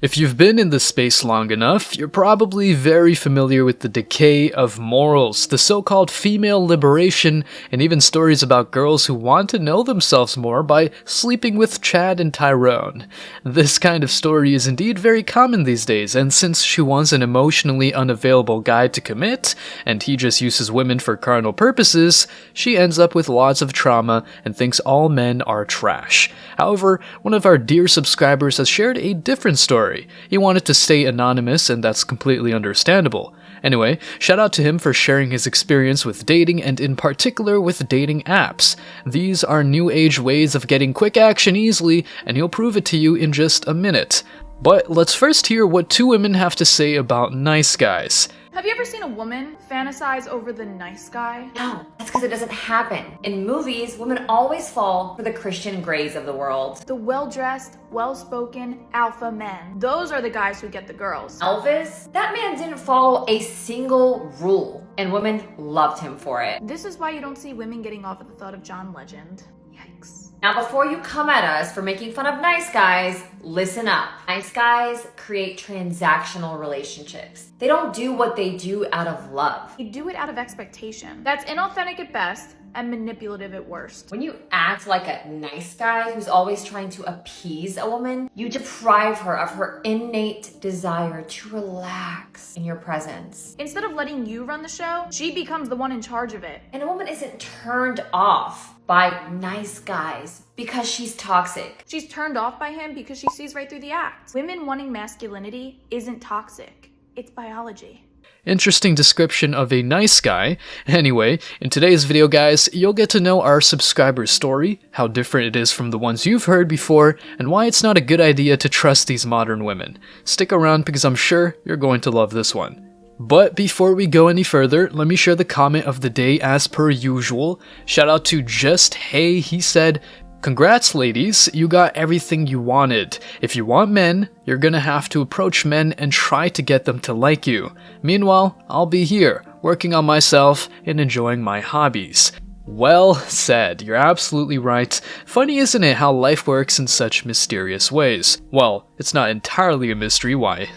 If you've been in this space long enough, you're probably very familiar with the decay of morals, the so-called female liberation, and even stories about girls who want to know themselves more by sleeping with Chad and Tyrone. This kind of story is indeed very common these days, and since she wants an emotionally unavailable guy to commit, and he just uses women for carnal purposes, she ends up with lots of trauma and thinks all men are trash. However, one of our dear subscribers has shared a different story. He wanted to stay anonymous, and that's completely understandable. Anyway, shout out to him for sharing his experience with dating, and in particular with dating apps. These are new age ways of getting quick action easily, and he'll prove it to you in just a minute. But let's first hear what two women have to say about nice guys. Have you ever seen a woman fantasize over the nice guy? No, that's because it doesn't happen. In movies, women always fall for the Christian Greys of the world. The well-dressed, well-spoken alpha men. Those are the guys who get the girls. Elvis? That man didn't follow a single rule, and women loved him for it. This is why you don't see women getting off at the thought of John Legend. Yikes. Now, before you come at us for making fun of nice guys, listen up. Nice guys create transactional relationships. They don't do what they do out of love. They do it out of expectation. That's inauthentic at best and manipulative at worst. When you act like a nice guy who's always trying to appease a woman, you deprive her of her innate desire to relax in your presence. Instead of letting you run the show, she becomes the one in charge of it. And a woman isn't turned off by nice guys because she's toxic. She's turned off by him because she sees right through the act. Women wanting masculinity isn't toxic. It's biology. Interesting description of a nice guy. Anyway, in today's video, guys, you'll get to know our subscriber's story, how different it is from the ones you've heard before, and why it's not a good idea to trust these modern women. Stick around because I'm sure you're going to love this one. But before we go any further, let me share the comment of the day as per usual. Shout out to Just Hey, he said, "Congrats ladies, you got everything you wanted. If you want men, you're gonna have to approach men and try to get them to like you. Meanwhile, I'll be here, working on myself and enjoying my hobbies." Well said, you're absolutely right. Funny, isn't it, how life works in such mysterious ways? Well, it's not entirely a mystery why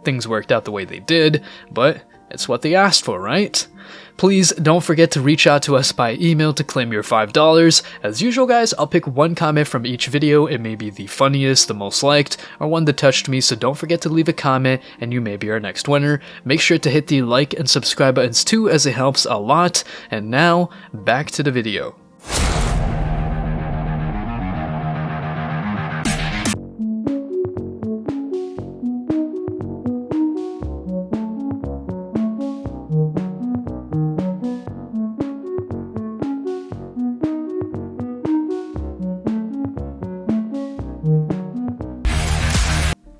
things worked out the way they did, but it's what they asked for, right? Please don't forget to reach out to us by email to claim your $5. As usual, guys, I'll pick one comment from each video. It may be the funniest, the most liked, or one that touched me, so don't forget to leave a comment and you may be our next winner. Make sure to hit the like and subscribe buttons too, as it helps a lot. And now, back to the video.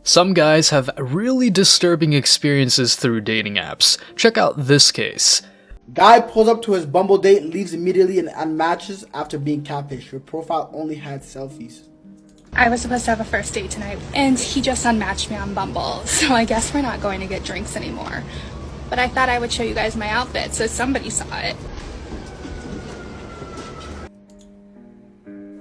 Some guys have really disturbing experiences through dating apps. Check out this case. Guy pulls up to his Bumble date and leaves immediately and unmatches after being catfished. Your profile only had selfies. I was supposed to have a first date tonight, and he just unmatched me on Bumble, so I guess we're not going to get drinks anymore. But I thought I would show you guys my outfit so somebody saw it.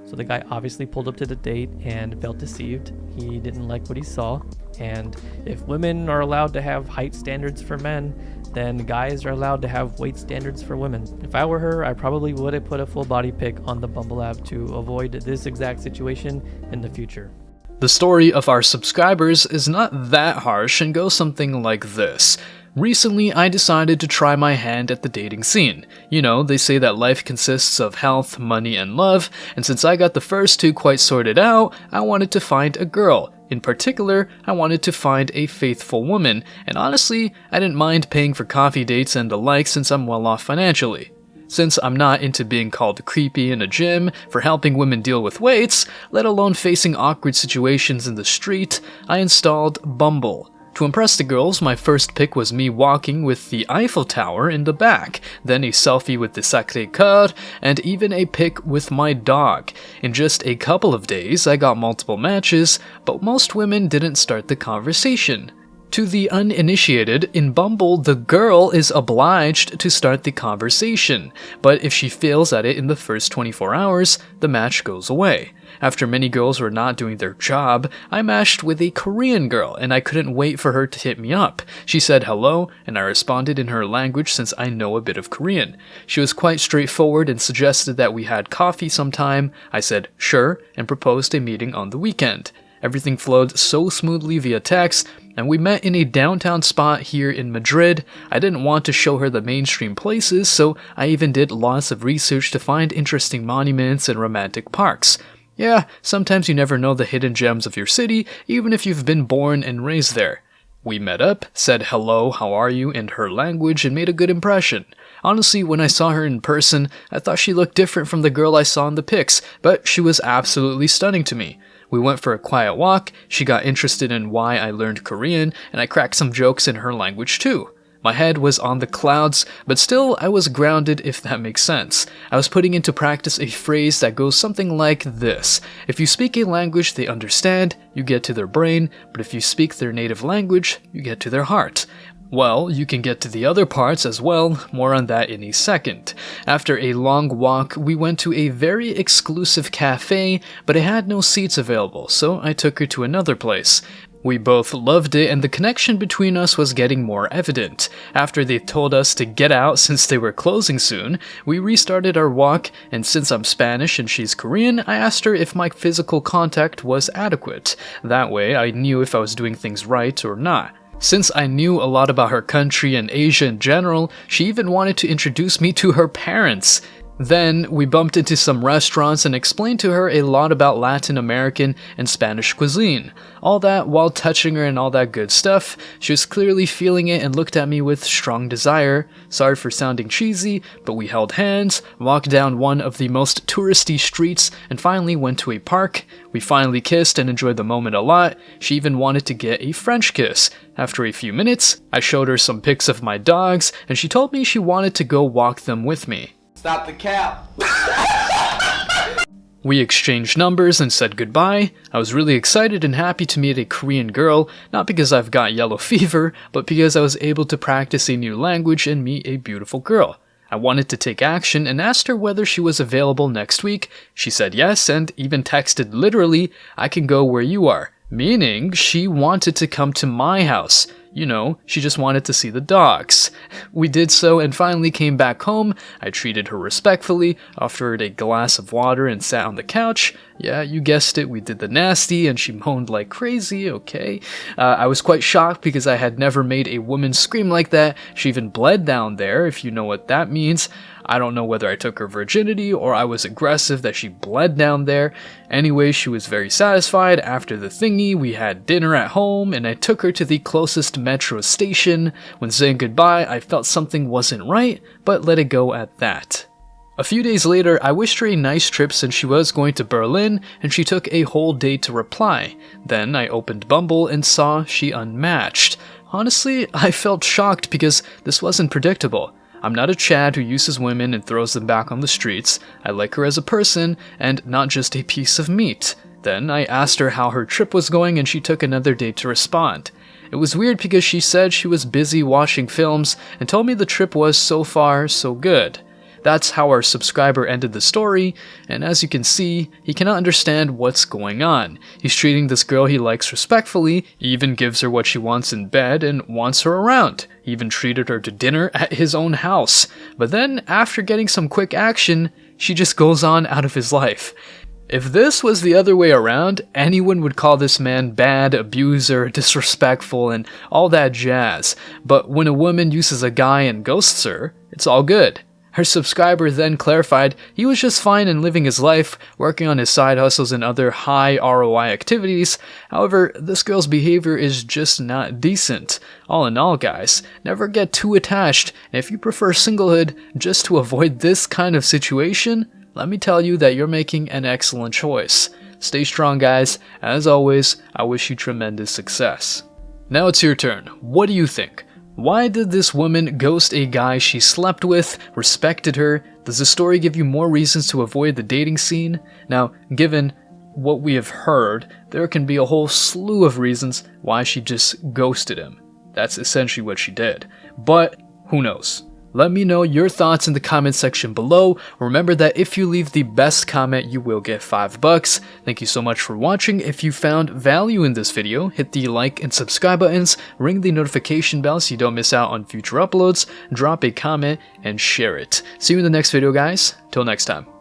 So the guy obviously pulled up to the date and felt deceived. He didn't like what he saw. And if women are allowed to have height standards for men, then guys are allowed to have weight standards for women. If I were her, I probably would have put a full body pic on the Bumble app to avoid this exact situation in the future. The story of our subscribers is not that harsh and goes something like this. Recently, I decided to try my hand at the dating scene. You know, they say that life consists of health, money, and love, and since I got the first two quite sorted out, I wanted to find a girl. In particular, I wanted to find a faithful woman, and honestly, I didn't mind paying for coffee dates and the like since I'm well off financially. Since I'm not into being called creepy in a gym for helping women deal with weights, let alone facing awkward situations in the street, I installed Bumble. To impress the girls, my first pic was me walking with the Eiffel Tower in the back, then a selfie with the Sacré-Cœur, and even a pic with my dog. In just a couple of days, I got multiple matches, but most women didn't start the conversation. To the uninitiated, in Bumble, the girl is obliged to start the conversation, but if she fails at it in the first 24 hours, the match goes away. After many girls were not doing their job, I matched with a Korean girl, and I couldn't wait for her to hit me up. She said hello, and I responded in her language since I know a bit of Korean. She was quite straightforward and suggested that we had coffee sometime. I said sure, and proposed a meeting on the weekend. Everything flowed so smoothly via text, and we met in a downtown spot here in Madrid. I didn't want to show her the mainstream places, so I even did lots of research to find interesting monuments and romantic parks. Yeah, sometimes you never know the hidden gems of your city, even if you've been born and raised there. We met up, said hello, how are you in her language, and made a good impression. Honestly, when I saw her in person, I thought she looked different from the girl I saw in the pics, but she was absolutely stunning to me. We went for a quiet walk, she got interested in why I learned Korean, and I cracked some jokes in her language too. My head was on the clouds, but still I was grounded, if that makes sense. I was putting into practice a phrase that goes something like this. If you speak a language they understand, you get to their brain, but if you speak their native language, you get to their heart. Well, you can get to the other parts as well, more on that in a second. After a long walk, we went to a very exclusive cafe, but it had no seats available, so I took her to another place. We both loved it, and the connection between us was getting more evident. After they told us to get out since they were closing soon, we restarted our walk, and since I'm Spanish and she's Korean, I asked her if my physical contact was adequate. That way, I knew if I was doing things right or not. Since I knew a lot about her country and Asia in general, she even wanted to introduce me to her parents. Then, we bumped into some restaurants and explained to her a lot about Latin American and Spanish cuisine. All that while touching her and all that good stuff. She was clearly feeling it and looked at me with strong desire. Sorry for sounding cheesy, but we held hands, walked down one of the most touristy streets, and finally went to a park. We finally kissed and enjoyed the moment a lot. She even wanted to get a French kiss. After a few minutes, I showed her some pics of my dogs, and she told me she wanted to go walk them with me. Stop the cap. We exchanged numbers and said goodbye. I was really excited and happy to meet a Korean girl, not because I've got yellow fever, but because I was able to practice a new language and meet a beautiful girl. I wanted to take action and asked her whether she was available next week. She said yes and even texted literally, "I can go where you are," meaning she wanted to come to my house. You know, she just wanted to see the dogs. We did so and finally came back home. I treated her respectfully, offered a glass of water, and sat on the couch. Yeah, you guessed it, we did the nasty, and she moaned like crazy, okay? I was quite shocked because I had never made a woman scream like that. She even bled down there, if you know what that means. I don't know whether I took her virginity or I was aggressive that she bled down there. Anyway, she was very satisfied. After the thingy, we had dinner at home and I took her to the closest metro station. When saying goodbye, I felt something wasn't right, but let it go at that. A few days later, I wished her a nice trip since she was going to Berlin and she took a whole day to reply. Then I opened Bumble and saw she unmatched. Honestly, I felt shocked because this wasn't predictable. I'm not a Chad who uses women and throws them back on the streets. I like her as a person and not just a piece of meat. Then I asked her how her trip was going and she took another day to respond. It was weird because she said she was busy watching films and told me the trip was so far so good. That's how our subscriber ended the story, and as you can see, he cannot understand what's going on. He's treating this girl he likes respectfully, he even gives her what she wants in bed and wants her around. He even treated her to dinner at his own house. But then, after getting some quick action, she just goes on out of his life. If this was the other way around, anyone would call this man bad, abuser, disrespectful, and all that jazz. But when a woman uses a guy and ghosts her, it's all good. Her subscriber then clarified he was just fine and living his life, working on his side hustles and other high ROI activities. However, this girl's behavior is just not decent. All in all, guys, never get too attached, and if you prefer singlehood just to avoid this kind of situation, let me tell you that you're making an excellent choice. Stay strong, guys. As always, I wish you tremendous success. Now it's your turn. What do you think? Why did this woman ghost a guy she slept with, respected her? Does the story give you more reasons to avoid the dating scene? Now, given what we have heard, there can be a whole slew of reasons why she just ghosted him. That's essentially what she did. But who knows? Let me know your thoughts in the comment section below. Remember that if you leave the best comment, you will get $5. Thank you so much for watching. If you found value in this video, hit the like and subscribe buttons, ring the notification bell so you don't miss out on future uploads, drop a comment, and share it. See you in the next video, guys. Till next time.